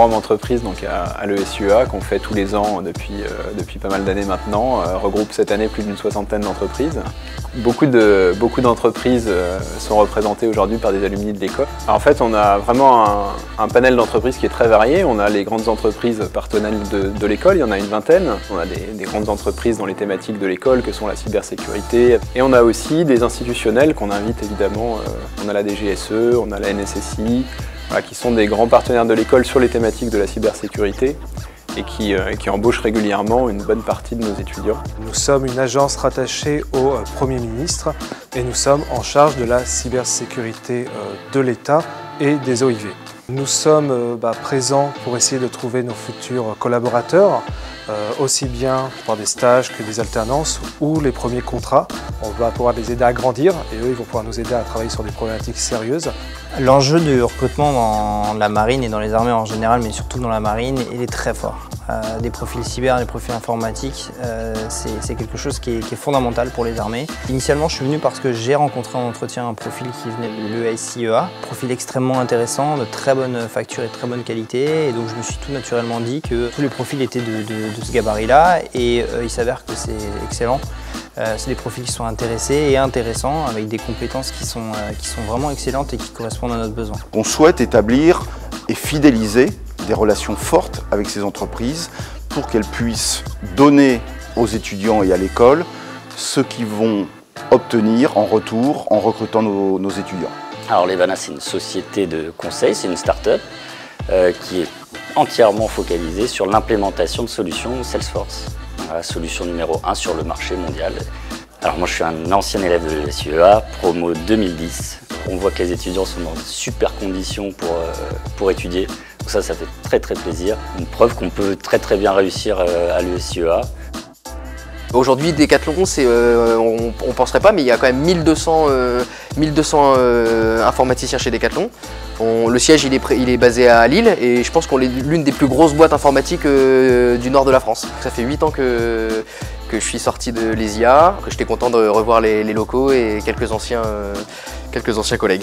forum entreprise donc à l'ESUEA qu'on fait tous les ans depuis pas mal d'années maintenant, regroupe cette année plus d'une 60aine d'entreprises. Beaucoup d'entreprises sont représentées aujourd'hui par des alumni de l'école. En fait, on a vraiment un panel d'entreprises qui est très varié. On a les grandes entreprises partenaires de l'école, il y en a une vingtaine. On a des grandes entreprises dans les thématiques de l'école que sont la cybersécurité. Et on a aussi des institutionnels qu'on invite évidemment. On a la DGSE, on a la NSSI, voilà, qui sont des grands partenaires de l'école sur les thématiques de la cybersécurité et qui embauchent régulièrement une bonne partie de nos étudiants. Nous sommes une agence rattachée au Premier ministre et nous sommes en charge de la cybersécurité de l'État et des OIV. Nous sommes présents pour essayer de trouver nos futurs collaborateurs, aussi bien par des stages que des alternances ou les premiers contrats. On va pouvoir les aider à grandir et eux ils vont pouvoir nous aider à travailler sur des problématiques sérieuses. L'enjeu du recrutement dans la marine et dans les armées en général, mais surtout dans la marine, il est très fort. Des profils cyber, des profils informatiques, c'est quelque chose qui est fondamental pour les armées. Initialement, je suis venu parce que j'ai rencontré en entretien un profil qui venait de l'ESIEA, profil extrêmement intéressant, de très bonne facture et de très bonne qualité, et donc je me suis tout naturellement dit que tous les profils étaient de ce gabarit-là, et il s'avère que c'est excellent. C'est des profils qui sont intéressés et intéressants, avec des compétences qui sont vraiment excellentes et qui correspondent à notre besoin. On souhaite établir et fidéliser des relations fortes avec ces entreprises pour qu'elles puissent donner aux étudiants et à l'école ce qu'ils vont obtenir en retour en recrutant nos étudiants. Alors Levana, c'est une société de conseil, c'est une start-up qui est entièrement focalisée sur l'implémentation de solutions Salesforce. La solution numéro 1 sur le marché mondial. Alors moi je suis un ancien élève de l'ESUEA, promo 2010. On voit que les étudiants sont dans de super conditions pour étudier. Donc ça fait très plaisir. Une preuve qu'on peut très bien réussir à l'ESUEA. Aujourd'hui, Decathlon, on ne penserait pas, mais il y a quand même 1200 informaticiens chez Decathlon. Le siège il est basé à Lille et je pense qu'on est l'une des plus grosses boîtes informatiques du nord de la France. Ça fait 8 ans que je suis sorti de l'ESIA, que j'étais content de revoir les locaux et quelques anciens collègues.